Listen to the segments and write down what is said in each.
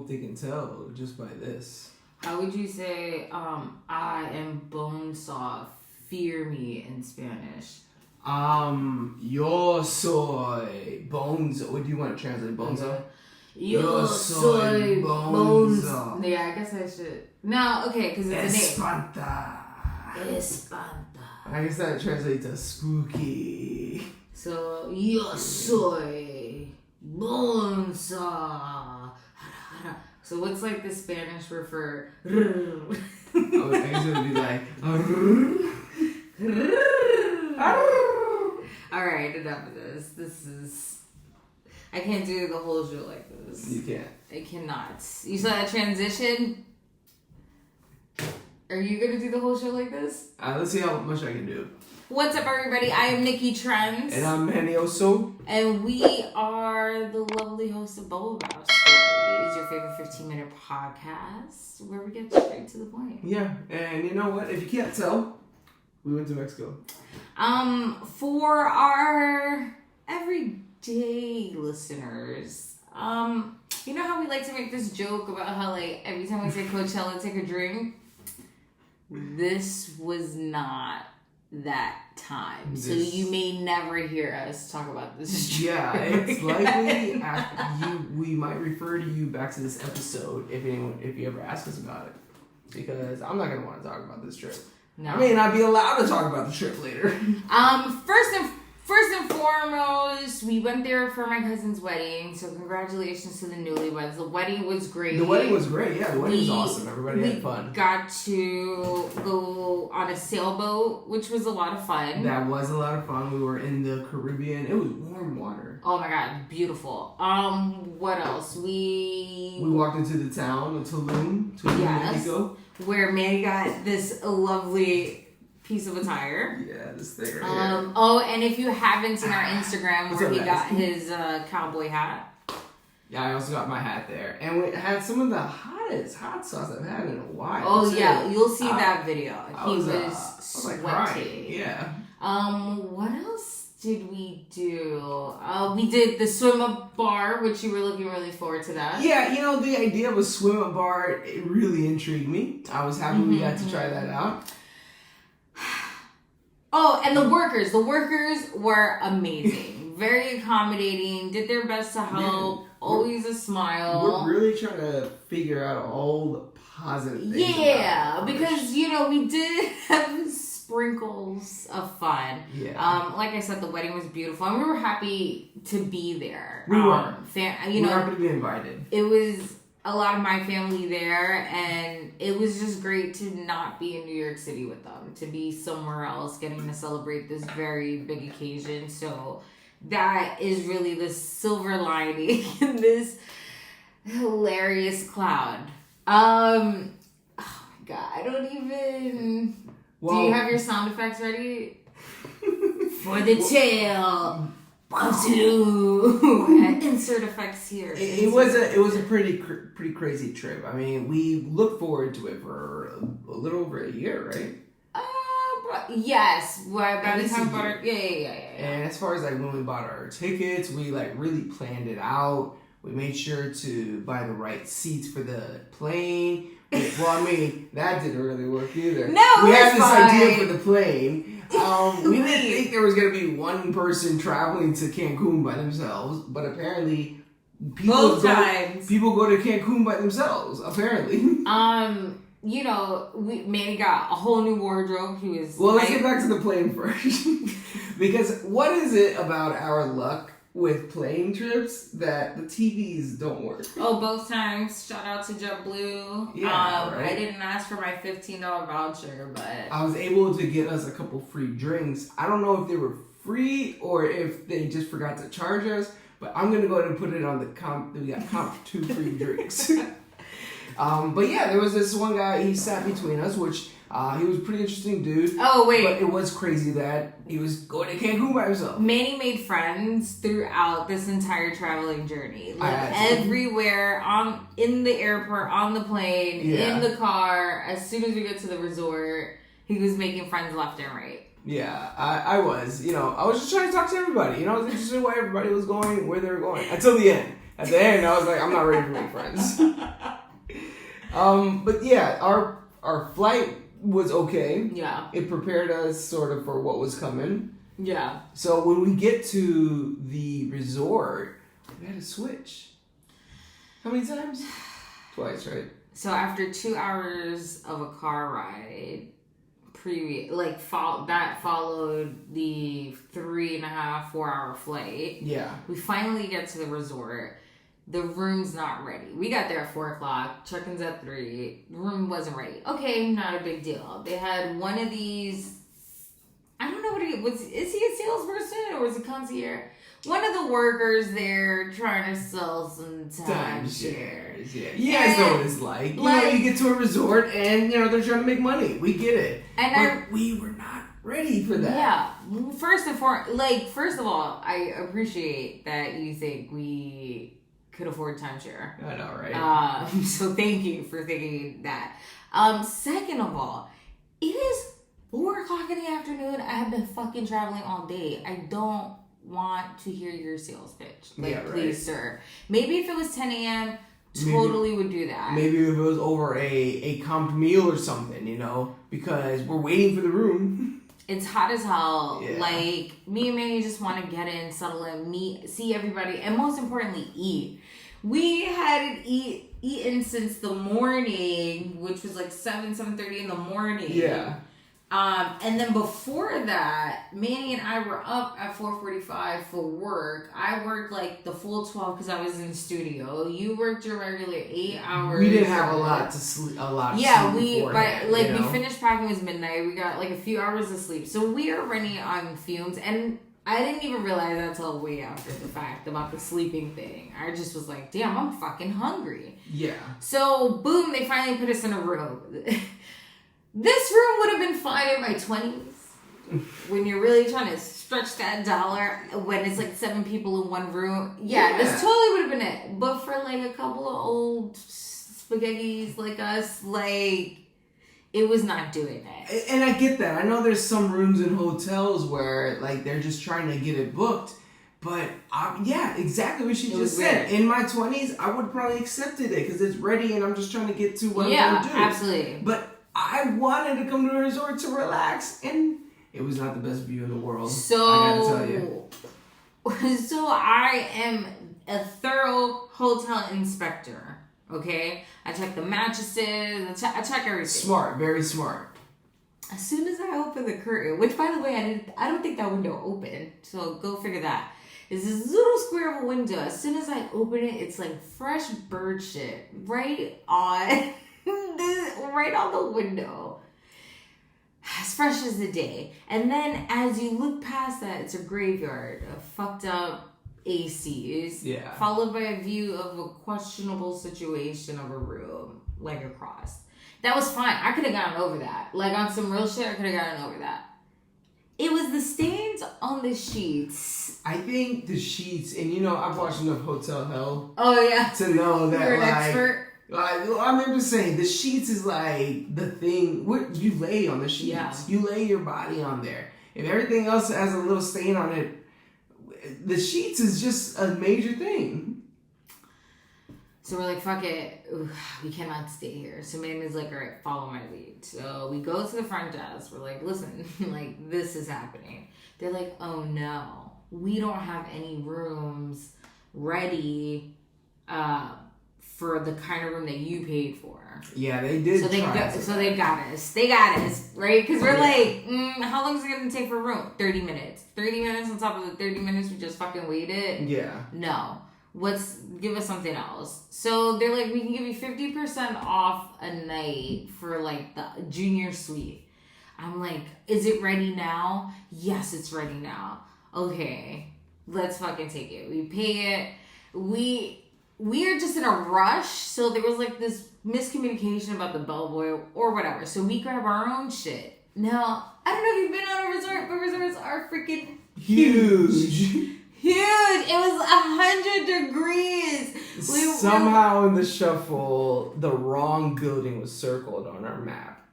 they can tell just by this. How would you say, I am bone soft, fear me in Spanish? Yo soy bonzo. What do you want to translate bonzo? Yo soy bonzo. Yeah, I guess I should. No, okay, because it's a name. Espanta. I guess that translates to spooky. So, yo soy bonzo. So what's like the Spanish word for? I guess it would be like. All right, enough of this. This is. I can't do the whole show like this. You can't. I cannot. You saw that transition? Are you gonna do the whole show like this? Let's see how much I can do. What's up, everybody? I am Nicky Trendz. And I'm Manny Oso. And we are the lovely hosts of Bubble Bath Stories, your favorite 15-minute podcast where we get straight to the point. Yeah, and you know what? If you can't tell, we went to Mexico. For our everyday listeners, you know how we like to make this joke about how, like, every time we say Coachella, take a drink? This was not that time. So you may never hear us talk about this drink. Yeah, it's likely we might refer to you back to this episode if you ever ask us about it. Because I'm not going to want to talk about this trip. No. I may not be allowed to talk about the trip later. First and foremost, we went there for my cousin's wedding, so congratulations to the newlyweds. The wedding was great. The wedding was great, yeah. The wedding was awesome. Everybody had fun. We got to go on a sailboat, which was a lot of fun. That was a lot of fun. We were in the Caribbean. It was warm water. Oh my God, beautiful. What else? We walked into the town of Tulum, Mexico. Where Manny got this lovely piece of attire. Yeah, this thing right here. Oh, and if you haven't seen our Instagram where he got his cowboy hat. Yeah, I also got my hat there. And we had some of the hottest hot sauce I've had in a while. Oh, yeah, you'll see that video. He was sweaty. Like, yeah. What else did we do? We did the swim-up bar, which you were looking really forward to that. Yeah, you know, the idea of a swim-up bar, it really intrigued me. I was happy we got to try that out. Oh, and the workers were amazing. Very accommodating, did their best to help, always a smile. We're really trying to figure out all the positive things. Yeah, because, you know, we did have sprinkles of fun. Yeah. Like I said, the wedding was beautiful, and we were happy to be there. We were. We were happy to be invited. It was a lot of my family there, and it was just great to not be in New York City with them, to be somewhere else getting to celebrate this very big occasion. So that is really the silver lining in this hilarious cloud. Oh my God, I don't even... Do you have your sound effects ready? For the tale... Insert effects here. It was a pretty crazy trip. I mean, we looked forward to it for a little over a year, right? Yes. By the time yeah. And as far as like when we bought our tickets, we like really planned it out. We made sure to buy the right seats for the plane. Well, I mean, that didn't really work either. No, we had this idea for the plane. We didn't think there was going to be one person traveling to Cancun by themselves, but apparently people go to Cancun by themselves, apparently. You know, Manny got a whole new wardrobe. Let's get back to the plane first. Because what is it about our luck with plane trips that the TVs don't work? Oh, both times. Shout out to JetBlue. Yeah, right? I didn't ask for my $15 voucher, but I was able to get us a couple free drinks. I don't know if they were free or if they just forgot to charge us, but I'm going to go ahead and put it on the comp. We got comp 2 free drinks. But yeah, there was this one guy, he sat between us, which he was a pretty interesting dude. Oh, wait. But it was crazy that he was going to Cancun by himself. Manny made friends throughout this entire traveling journey. Like everywhere, in the airport, on the plane, in the car. As soon as we get to the resort, he was making friends left and right. Yeah, I was. You know, I was just trying to talk to everybody. You know, I was interested in why everybody was going, where they were going. Until the end. At the end, I was like, I'm not ready for my friends. But yeah, our flight was okay. Yeah. It prepared us sort of for what was coming. Yeah. So when we get to the resort, we had to switch. How many times? Twice, right? So after 2 hours of a car ride, that followed the 3.5, 4 hour flight. Yeah. We finally get to the resort. The room's not ready. We got there at 4 o'clock. Check-in's at 3. The room wasn't ready. Okay, not a big deal. They had one of these. I don't know what he was. Is he a salesperson or was he concierge? One of the workers there trying to sell some timeshares. Yeah, you guys know what it's like. You know, you get to a resort and they're trying to make money. We get it, but we were not ready for that. Yeah, first of all, I appreciate that you think we could afford timeshare. I know, right? So thank you for thinking that. Second of all, it is 4 o'clock in the afternoon. I have been fucking traveling all day. I don't want to hear your sales pitch. Please, sir. Maybe if it was 10 a.m., totally would do that. Maybe if it was over a comped meal or something, because we're waiting for the room. It's hot as hell. Yeah. Like, me and Manny just want to get in, settle in, meet, see everybody, and most importantly, eat. We hadn't eaten since the morning, which was like 7:30 in the morning. Yeah. And then before that, Manny and I were up at 4:45 for work. I worked like the full 12 because I was in the studio. You worked your regular 8 hours. We didn't have a lot to sleep. We finished packing. It was midnight. We got like a few hours of sleep, so we are running on fumes. And I didn't even realize that until way after the fact about the sleeping thing. I just was like, damn, I'm fucking hungry. Yeah. So boom, they finally put us in a room. This room would have been fine in my 20s when you're really trying to stretch that dollar when it's like 7 people in one room. Yeah, this totally would have been it. But for like a couple of old spaghettis like us, it was not doing it. And I get that. I know there's some rooms in hotels where they're just trying to get it booked. But exactly what she just said. In my 20s, I would have probably accepted it because it's ready and I'm just trying to get to what I'm going to do. Yeah, absolutely. But I wanted to come to a resort to relax, and it was not the best view in the world. So, I gotta tell you. So I am a thorough hotel inspector. Okay, I check the mattresses. I check everything. Smart, very smart. As soon as I open the curtain, which by the way I don't think that window opened. So go figure that. It's this little square of a window. As soon as I open it, it's like fresh bird shit right on. Right on the window, as fresh as the day. And then as you look past that, it's a graveyard of fucked up ACs, followed by a view of a questionable situation of a room across. That was fine. I could have gotten over that. On some real shit, I could have gotten over that. It was the stains on the sheets. I think the sheets, and I've watched enough Hotel Hell. Oh yeah, to know that you're an expert. I'm just saying, the sheets is the thing. You lay on the sheets. Yeah. You lay your body on there. If everything else has a little stain on it, the sheets is just a major thing. So we're like, fuck it. Ooh, we cannot stay here. So Amanda's like, all right, follow my lead. So we go to the front desk. We're like, listen, this is happening. They're like, oh no, we don't have any rooms ready, for the kind of room that you paid for. Yeah, they did. So they got us. They got us, right? Because we're like, how long is it going to take for a room? 30 minutes. 30 minutes on top of the 30 minutes we just fucking waited? Yeah. No. Give us something else. So they're like, we can give you 50% off a night for the junior suite. I'm like, is it ready now? Yes, it's ready now. Okay, let's fucking take it. We pay it. We are just in a rush, so there was this miscommunication about the bellboy or whatever. So we grab our own shit. Now, I don't know if you've been on a resort, but resorts are freaking huge. It was 100 degrees. Somehow in the shuffle, the wrong building was circled on our map.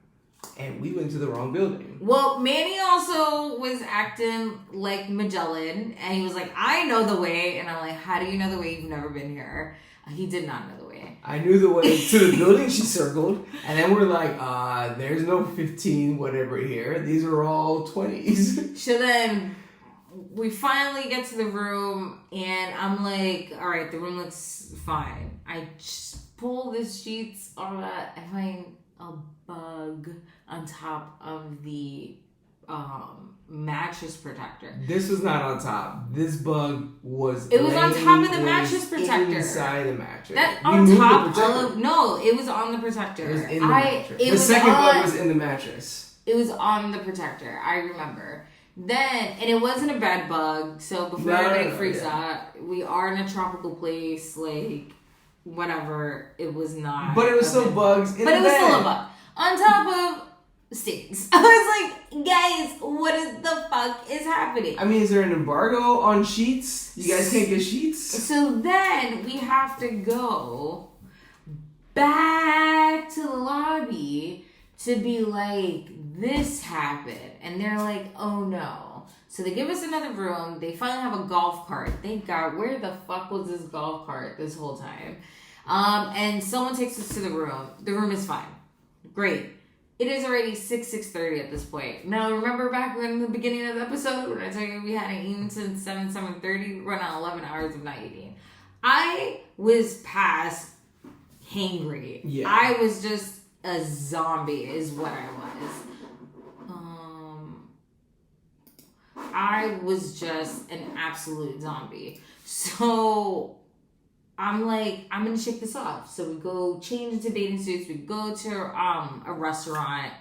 and we went to the wrong building. Well, Manny also was acting like Magellan, and he was like, I know the way. And I'm like, how do you know the way? You've never been here. He did not know the way. I knew the way to the building she circled, and then we're like, there's no 15 whatever here. These are all 20s. So then we finally get to the room, and I'm like, all right, the room looks fine. I just pull the sheets on that, I find a bug on top of the mattress protector. This was not on top. This bug was. It was on top of the mattress protector. Inside the mattress. That on top of no, it was on the protector. It was in the mattress. The second bug was in the mattress. It was on the protector. I remember. Then, and it wasn't a bad bug. So before everybody freaks out, we are in a tropical place, like whatever. It was not. But it was still bugs. But it was still a bug on top of stains. I was like, guys, what the fuck is happening? I mean, is there an embargo on sheets? You guys can't get sheets? So then we have to go back to the lobby to be like, this happened. And they're like, oh no. So they give us another room. They finally have a golf cart. Thank God. Where the fuck was this golf cart this whole time? And someone takes us to the room. The room is fine. Great. It is already 6:30 at this point. Now, remember back in the beginning of the episode when I told you we hadn't eaten since 7:30? We're on 11 hours of not eating. I was past hangry. Yeah. I was just a zombie is what I was. I was just an absolute zombie. So I'm like, I'm gonna shake this off. So we go change into bathing suits. We go to a restaurant.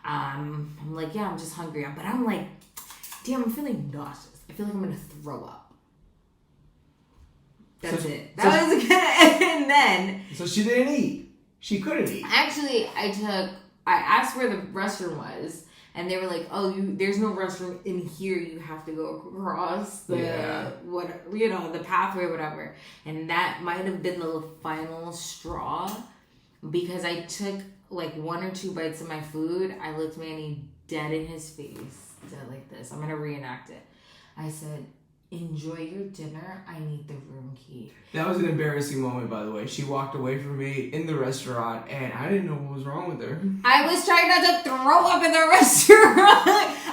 I'm like, yeah, I'm just hungry. But I'm like, damn, I'm feeling nauseous. I feel like I'm gonna throw up. That's it. That was good. And then. So she didn't eat. She couldn't eat. Actually, I asked where the restroom was. And they were like, oh, there's no restroom in here. You have to go across the the pathway or whatever. And that might have been the final straw because I took like 1 or 2 bites of my food. I looked Manny dead in his face, dead like this. I'm going to reenact it. I said, enjoy your dinner. I need the room key. That was an embarrassing moment, by the way. She walked away from me in the restaurant, and I didn't know what was wrong with her. I was trying not to throw up in the restaurant.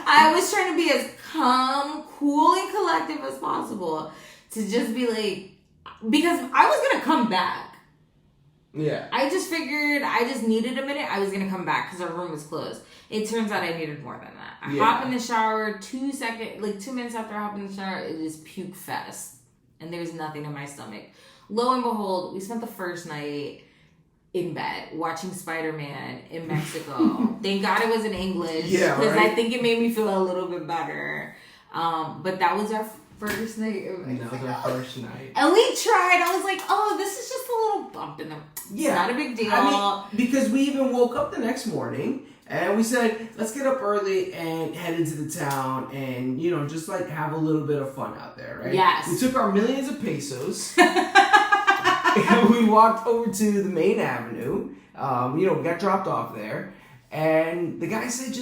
I was trying to be as calm, cool, and collective as possible to just be like, because I was going to come back. Yeah. I just figured I just needed a minute. I was going to come back because our room was closed. It turns out I needed more than that. I hop in the shower, 2 minutes after I hop in the shower, it is puke fest. And there's nothing in my stomach. Lo and behold, we spent the first night in bed watching Spider-Man in Mexico. Thank God it was in English. Yeah, because I think it made me feel a little bit better. But that was our first night. That was our first night. And we tried. I was like, oh, this is just a little bump in the... Yeah. It's not a big deal. I mean, because we even woke up the next morning and we said, let's get up early and head into the town and, just like have a little bit of fun out there, right? Yes. We took our millions of pesos and we walked over to the main avenue. We got dropped off there. And the guy said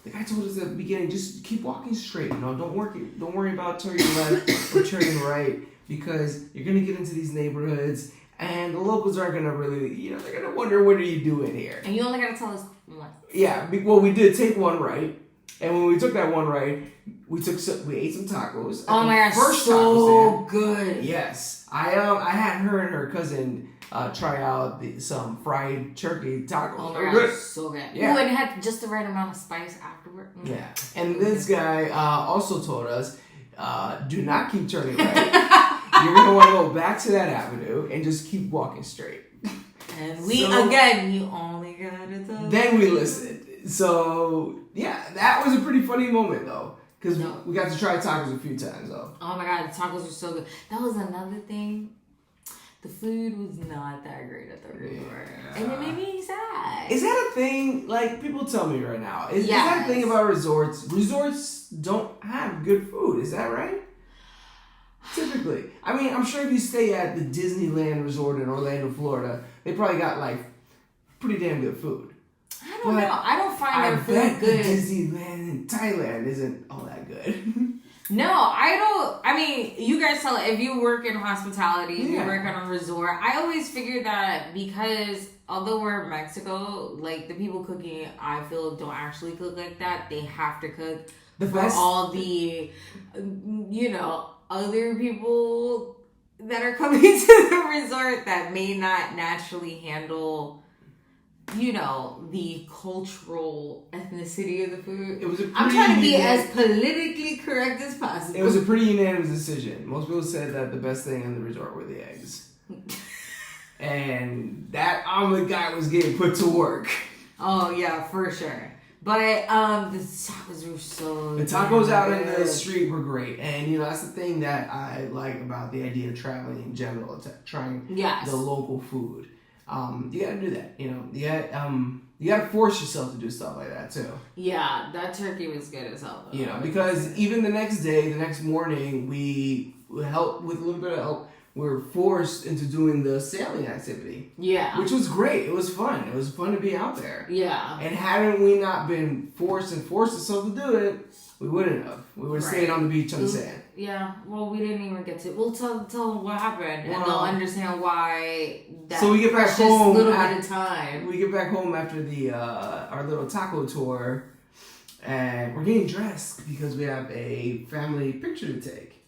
the guy told us at the beginning, just keep walking straight. Don't worry about turning left or turning right because you're going to get into these neighborhoods and the locals aren't going to really, they're going to wonder, what are you doing here? And you only got to tell us once. Yeah, well, we did take one right. And when we took that one right, we ate some tacos. Oh my gosh, first so good. Yes. I had her and her cousin try out some fried turkey tacos. Oh my gosh, so good. Yeah. Ooh, and it had just the right amount of spice afterward. Yeah. And this guy also told us, do not keep turning right. You're going to want to go back to that avenue and just keep walking straight. And you only got to tell. Then we listened. So, yeah, that was a pretty funny moment, though. Because we got to try tacos a few times, though. Oh, my God. The tacos were so good. That was another thing. The food was not that great at the resort. Yeah. And it made me sad. Is that a thing? Like, people tell me right now. Is that a thing about resorts? Resorts don't have good food. Is that right? Typically. I mean, I'm sure if you stay at the Disneyland Resort in Orlando, Florida, they probably got, like, pretty damn good food. I don't know. I don't find their food good. Disneyland in Thailand isn't all that good. No, I don't. I mean, you guys tell it. If you work in hospitality, if you work on a resort, I always figure that because although we're in Mexico, like the people cooking, I feel don't actually cook like that. They have to cook for all the, other people that are coming to the resort that may not naturally handle, the cultural ethnicity of the food. I'm trying to be as politically correct as possible. It was a pretty unanimous decision. Most people said that the best thing in the resort were the eggs. And that omelet guy was getting put to work. Oh, yeah, for sure. But the tacos were so The tacos out in the street were great. And, that's the thing that I like about the idea of traveling in general, trying the local food. You gotta do that, you gotta force yourself to do stuff like that too. Yeah, that turkey was good as hell though. Because even the next morning, we helped with a little bit of help. We were forced into doing the sailing activity. Yeah. Which was great. It was fun. It was fun to be out there. Yeah. And hadn't we not been forced ourselves to do it, we wouldn't have. We would have stayed on the beach on the sand. Yeah. Well, we didn't even get to. We'll tell them what happened, and they'll understand why. So we get back home. Little bit of time. We get back home after the our little taco tour, and we're getting dressed because we have a family picture to take.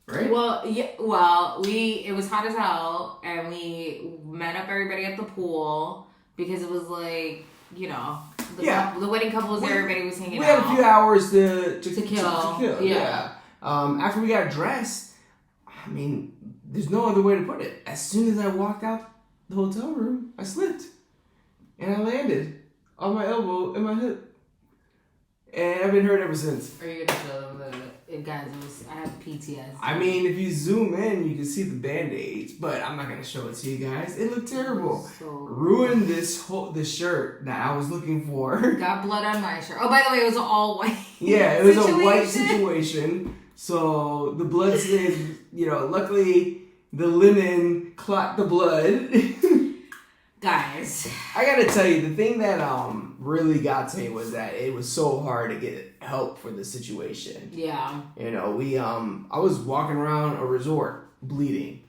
Right? Well, yeah. Well, it was hot as hell, and we met up everybody at the pool because it was like, the wedding couple was there, everybody was hanging out. We had a few hours to kill. Yeah. After we got dressed, I mean, there's no other way to put it. As soon as I walked out the hotel room, I slipped, and I landed on my elbow and my hip, and I've been hurt ever since. Are you gonna show them guys? I have PTSD. I mean, if you zoom in, you can see the band-aids, but I'm not gonna show it to you guys. It looked terrible. Ruined this shirt that I was looking for. Got blood on my shirt. Oh, by the way, it was an all white. Yeah, it was a white situation. So the blood stains. Luckily the linen clot the blood. Guys, I gotta tell you, the thing that really got to me was that it was so hard to get help for the situation. Yeah. I was walking around a resort bleeding.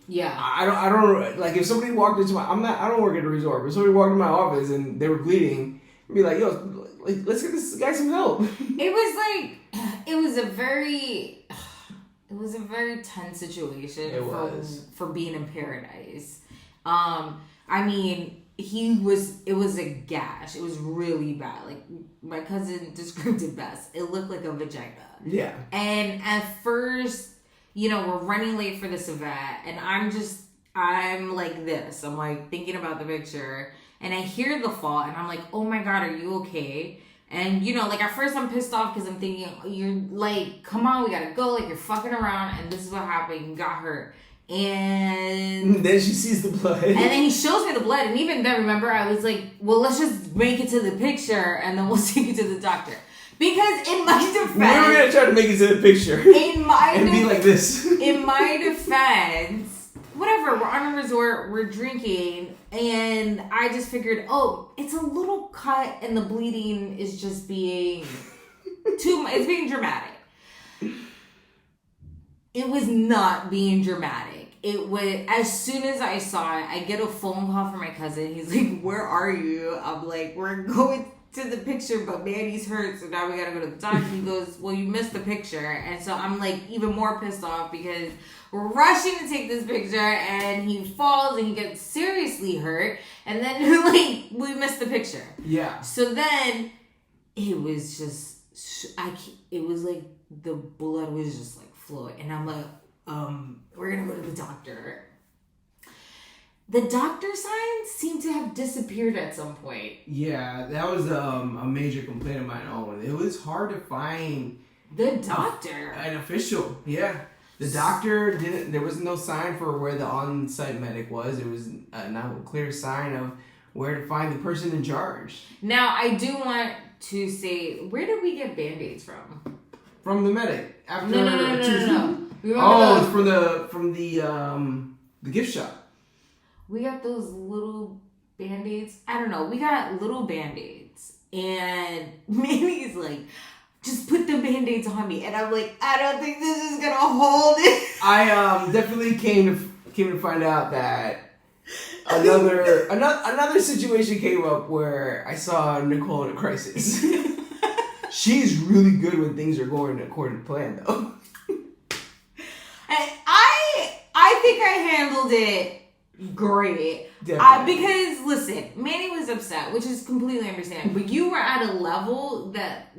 Yeah. I don't like if somebody walked into I don't work at a resort, but if somebody walked into my office and they were bleeding, I'd be like, yo, let's get this guy some help. It was a very tense situation for being in paradise. I mean, it was a gash. It was really bad. Like, my cousin described it best. It looked like a vagina. Yeah. And at first, we're running late for this event, and I'm like this. I'm like thinking about the picture, and I hear the fall, and I'm like, oh my God, are you okay? And, at first I'm pissed off because I'm thinking, you're like, come on, we gotta go. Like, you're fucking around, and this is what happened. You got hurt. And then she sees the blood. And then he shows me the blood. And even then, remember, I was like, well, let's just make it to the picture, and then we'll take you to the doctor. Because in my defense... We're going to try to make it to the picture. And be like this. In my defense, whatever, we're on a resort, we're drinking, and I just figured, it's a little cut, and the bleeding is just being it's being dramatic. It was not being dramatic. It was, as soon as I saw it, I get a phone call from my cousin. He's like, where are you? I'm like, we're going to the picture, but Manny's hurt, so now we gotta go to the doctor. He goes, well, you missed the picture. And so I'm like even more pissed off because we're rushing to take this picture, and he falls and he gets seriously hurt, and then we missed the picture. Yeah. So then it was just, it was like the blood was just like flowing, and I'm like, we're gonna go to the doctor. The doctor signs seem to have disappeared at some point. Yeah, that was a major complaint of my own. It was hard to find the doctor, an official. Yeah, the doctor didn't. There was no sign for where the on-site medic was. There was not a clear sign of where to find the person in charge. Now, I do want to say, where did we get Band-Aids from? From the medic. After No. From the gift shop. We got those little Band-Aids. I don't know. We got little Band-Aids. And Manny's like, just put the Band-Aids on me. And I'm like, I don't think this is going to hold it. I definitely came to find out that another situation came up where I saw Nicole in a crisis. She's really good when things are going according to plan, though. I think I handled it great. Because, listen, Manny was upset, which is completely understandable. But you were at a level that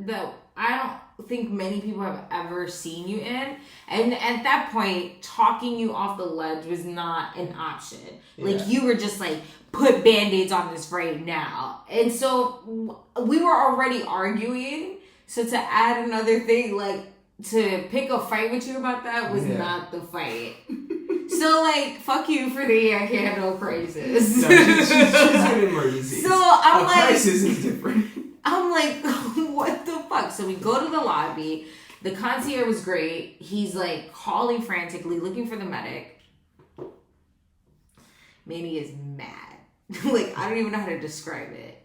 I don't think many people have ever seen you in. And at that point, talking you off the ledge was not an option. Yeah. Like, you were just like, put Band-Aids on this right now. And so we were already arguing. So to add another thing, like, to pick a fight with you about that was not the fight. So, like, fuck you for the I can't handle crisis. No, she's an emergency. So I'm like, crisis is different. I'm like, what the fuck? So we go to the lobby. The concierge was great. He's like calling frantically, looking for the medic. Manny is mad. Like, I don't even know how to describe it.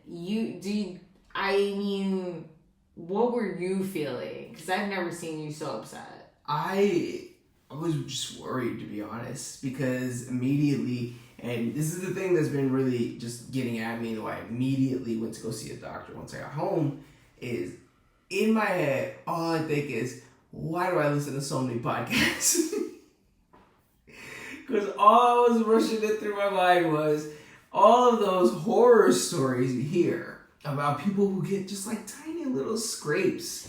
What were you feeling? Because I've never seen you so upset. I was just worried, to be honest, because immediately, and this is the thing that's been really just getting at me, though I immediately went to go see a doctor once I got home, is in my head, all I think is, why do I listen to so many podcasts? Because all I was rushing it through my mind was all of those horror stories you hear about people who get just like tiny little scrapes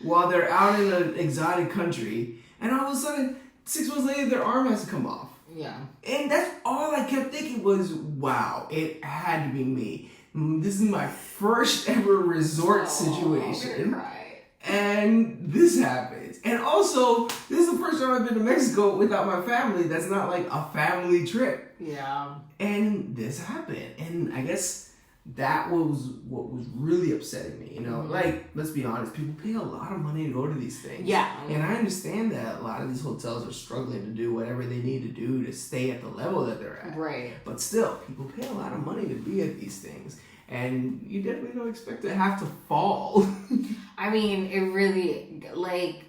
while they're out in an exotic country, and all of a sudden, 6 months later, their arm has to come off. Yeah. And that's all I kept thinking was, wow, it had to be me. This is my first ever resort situation. Right. And this happens. And also, this is the first time I've been to Mexico without my family. That's not like a family trip. Yeah. And this happened. And I guess that was what was really upsetting me, you know? Mm-hmm. Like, let's be honest, people pay a lot of money to go to these things. Yeah. And I understand that a lot of these hotels are struggling to do whatever they need to do to stay at the level that they're at. Right. But still, people pay a lot of money to be at these things. And you definitely don't expect to have to fall. I mean, it really, like,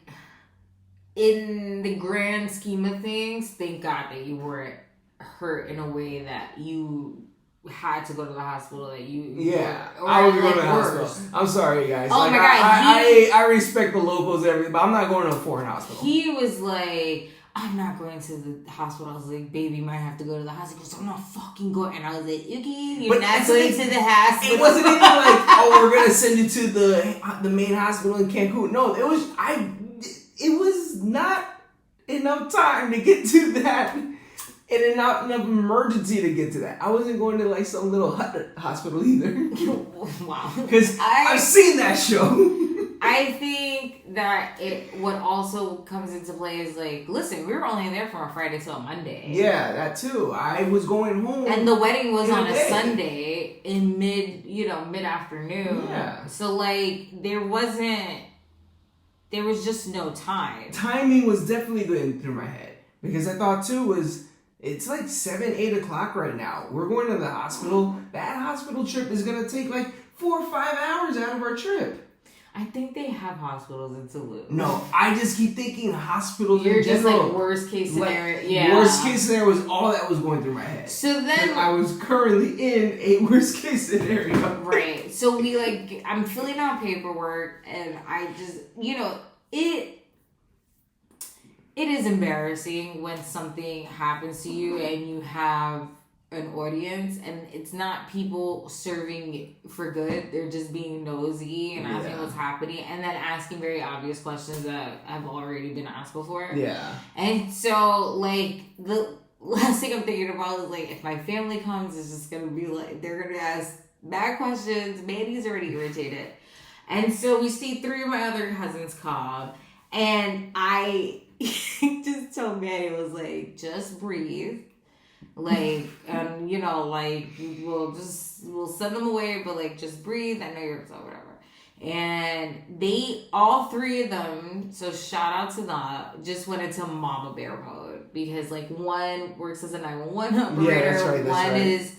in the grand scheme of things, thank God that you weren't hurt in a way that you had to go to the hospital, that you I would go to the hospital. I'm sorry, guys. Oh like, my God, I respect the locals, everything, but I'm not going to a foreign hospital. He was like, I'm not going to the hospital. I was like, baby, you might have to go to the hospital. He goes, I'm not fucking going. And I was like, okay, you're not going to the hospital. It wasn't even like, oh, we're gonna send you to the main hospital in Cancun. No, it was not enough time to get to that. And not enough emergency to get to that. I wasn't going to like some little hospital either. Wow. Because I've seen that show. I think that what also comes into play is like, listen, we were only there from a Friday till a Monday. Yeah, that too. I was going home. And the wedding was on a Sunday in mid-afternoon. Yeah. So like, there was just no time. Timing was definitely going through my head. Because I thought too it's like 7, 8 o'clock right now. We're going to the hospital. That hospital trip is going to take like 4 or 5 hours out of our trip. I think they have hospitals in Toulouse. No, I just keep thinking hospitals You're in general. just like worst case scenario. Yeah. Worst case scenario was all that was going through my head. So then I was currently in a worst case scenario. Right. So I'm filling out paperwork, and I just, it is embarrassing when something happens to you and you have an audience and it's not people serving for good. They're just being nosy and asking what's happening and then asking very obvious questions that have already been asked before. Yeah. And so, like, the last thing I'm thinking about is, like, if my family comes, it's just going to be like, they're going to ask bad questions. Manny's already irritated. And so we see 3 of my other cousins come, and I just told Manny, was like, just breathe. Like, we'll send them away, but like, just breathe. I know you're upset, whatever. And all 3 of them, so shout out to them, just went into mama bear mode because like one works as a 911 operator, that's right. One is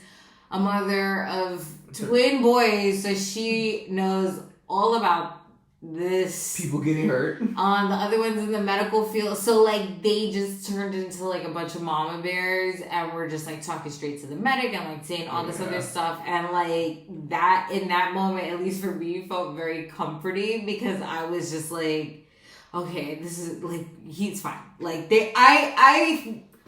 a mother of twin boys, so she knows all about this. People getting hurt. The other one's in the medical field. So, like, they just turned into, like, a bunch of mama bears and were just, like, talking straight to the medic and, like, saying all this other stuff. And, like, that, in that moment, at least for me, felt very comforting because I was just, like, okay, this is, like, he's fine. Like,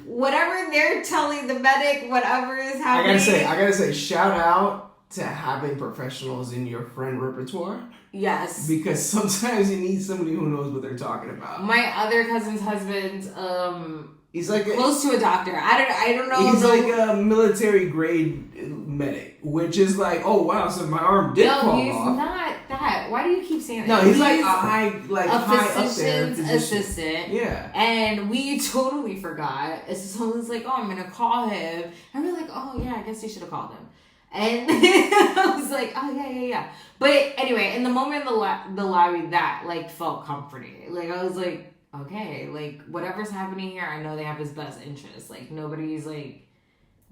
whatever they're telling the medic, whatever is happening. I gotta say, shout out to having professionals in your friend repertoire. Yes. Because sometimes you need somebody who knows what they're talking about. My other cousin's husband, he's like close to a doctor. I don't know. He's like a military grade medic, which is like, oh wow, so my arm did fall off. No, he's not that. Why do you keep saying that? No, he's like a high up there physician's assistant. Yeah. And we totally forgot. So someone's like, oh, I'm gonna call him. And we're like, oh yeah, I guess you should have called him. And I was like, oh, yeah. But anyway, in the moment in the lobby, that, like, felt comforting. Like, I was like, okay, like, whatever's happening here, I know they have his best interest. Like, nobody's, like,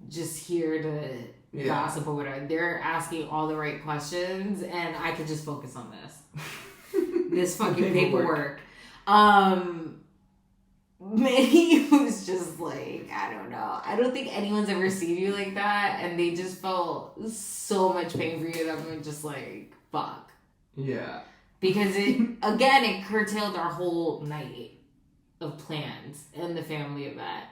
just here to gossip or whatever. They're asking all the right questions, and I could just focus on this. This fucking paperwork. Manny was just like, I don't know. I don't think anyone's ever seen you like that. And they just felt so much pain for you that I'm just like, fuck. Yeah. Because it curtailed our whole night of plans and the family event.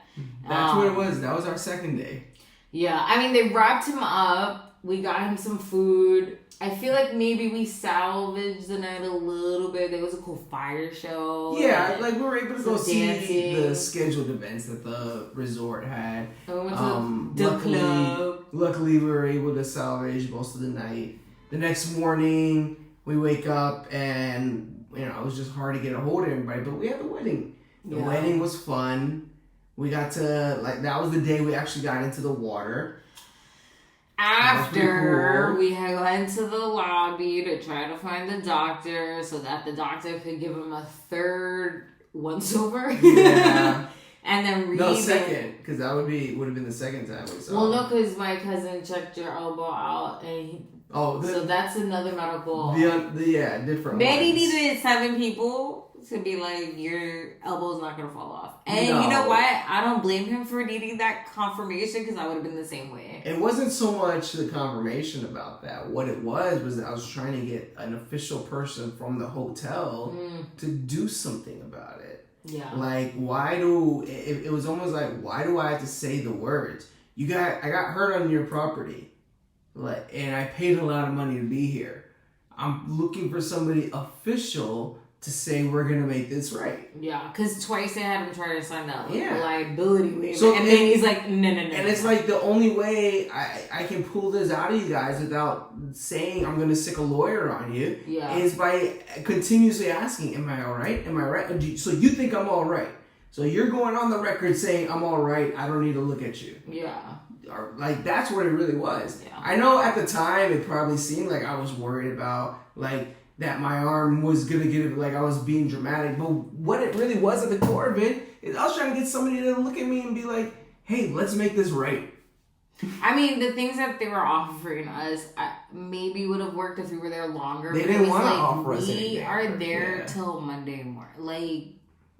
That's what it was. That was our second day. Yeah. I mean, they wrapped him up. We got him some food. I feel like maybe we salvaged the night a little bit. There was a cool fire show. Yeah, like we were able to go dancing. See the scheduled events that the resort had. And we went to the club. Luckily, we were able to salvage most of the night. The next morning, we wake up and, you know, it was just hard to get a hold of everybody. But we had the wedding. The wedding was fun. We got to, like, that was the day we actually got into the water. After cool. we had went to the lobby to try to find the doctor so that the doctor could give him a third once over. Yeah. And then second, because that would have been the second time we saw. Well, no, because my cousin checked your elbow out, and so that's another medical. Different. Manny needed 7 people to be like, your elbow's not gonna fall off. And you know what? I don't blame him for needing that confirmation because I would have been the same way. It wasn't so much the confirmation about that. What it was that I was trying to get an official person from the hotel to do something about it. Yeah. Like, it was almost like, why do I have to say the words? I got hurt on your property. Like, and I paid a lot of money to be here. I'm looking for somebody official to say we're gonna make this right. Yeah, because twice they had him try to sign that liability waiver, and then he's like, no. And it's like the only way I can pull this out of you guys without saying I'm gonna stick a lawyer on you is by continuously asking, am I all right? Am I right? So you think I'm all right? So you're going on the record saying I'm all right. I don't need to look at you. Yeah. Like, that's what it really was. Yeah. I know at the time it probably seemed like I was worried about, like, that my arm was gonna get it, like I was being dramatic. But what it really was at the core of it is I was trying to get somebody to look at me and be like, hey, let's make this right. I mean, the things that they were offering us maybe would have worked if we were there longer. They didn't want to offer us anything. We are there till Monday morning. Like,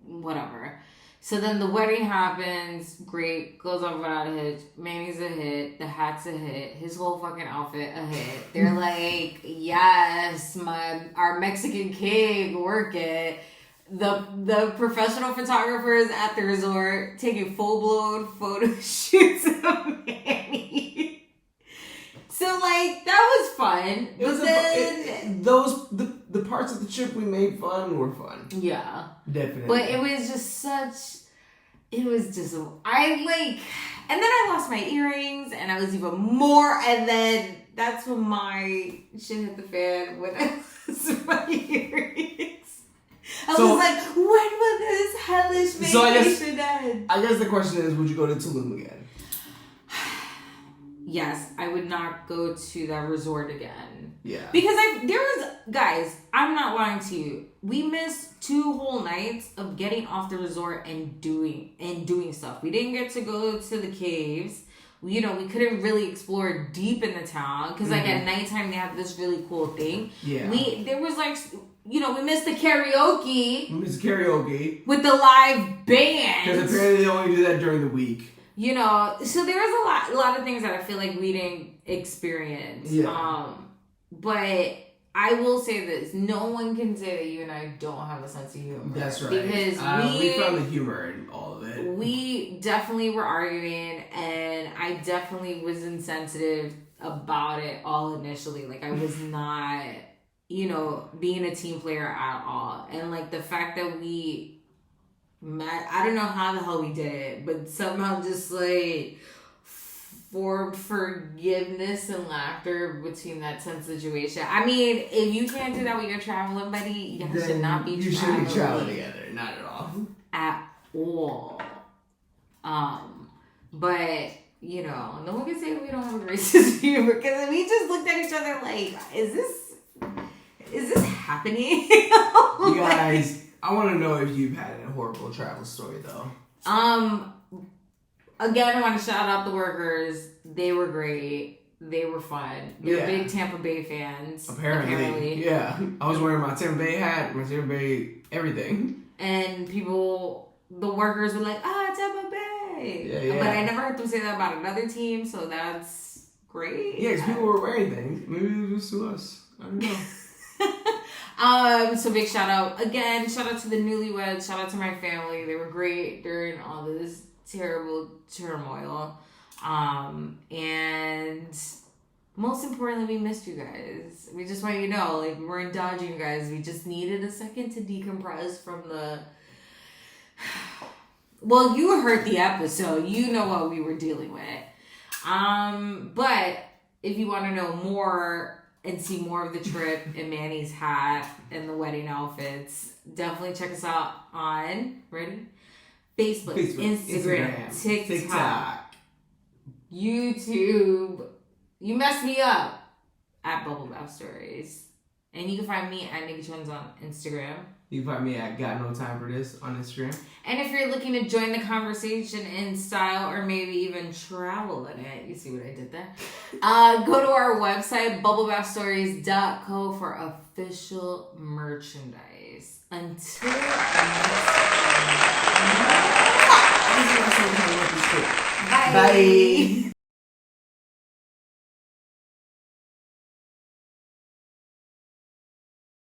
whatever. So then the wedding happens, great, goes off without a hitch. Manny's a hit, the hat's a hit, his whole fucking outfit a hit. They're like, yes, our Mexican king, work it. The professional photographers at the resort taking full-blown photo shoots of Manny. So, like, that was fun. The parts of the trip we made fun were fun. Yeah. Definitely. But it was just and then I lost my earrings, and I was even more, and then that's when my shit hit the fan when I lost my earrings. I was like, when will this hellish vacation end? I guess the question is, would you go to Tulum again? Yes, I would not go to that resort again. Yeah. Because guys, I'm not lying to you. We missed 2 whole nights of getting off the resort and doing stuff. We didn't get to go to the caves. we couldn't really explore deep in the town because like at nighttime they have this really cool thing. Yeah. There was like, we missed the karaoke. With the live band. Because apparently they only do that during the week. So there was a lot of things that I feel like we didn't experience. Yeah. But I will say this: no one can say that you and I don't have a sense of humor. That's right. Because we found the humor in all of it. We definitely were arguing, and I definitely was insensitive about it all initially. Like I was not, being a team player at all, and like the fact that we met, I don't know how the hell we did it, but somehow just like formed forgiveness and laughter between that tense situation. I mean, if you can't do that with your traveling buddy, you should not be traveling. You shouldn't be traveling together. Not at all. At all. But, no one can say that we don't have a great sense of humor because we just looked at each other like, is this happening? You guys, I want to know if you've had a horrible travel story though. Again, I want to shout out the workers. They were great. They were fun. They're big Tampa Bay fans. Apparently. Yeah. I was wearing my Tampa Bay hat, my Tampa Bay everything. And the workers were like, Tampa Bay. Yeah. But I never heard them say that about another team, so that's great. Yeah, because people were wearing things. Maybe it was to us. I don't know. So big shout out. Again, shout out to the newlyweds. Shout out to my family. They were great during all this terrible turmoil. And most importantly, we missed you guys. We just want you to know, like, we weren't dodging you guys. We just needed a second to decompress from the... Well, you heard the episode. You know what we were dealing with. But if you want to know more and see more of the trip and Manny's hat and the wedding outfits, definitely check us out on... Ready? Facebook, Instagram, TikTok, YouTube. You messed me up at Bubble Bath Stories. And you can find me at Nicky Trendz on Instagram. You can find me at Got No Time For This on Instagram. And if you're looking to join the conversation in style or maybe even travel in it, you see what I did there? Go to our website, bubblebathstories.co for official merchandise. Until next time. Bye.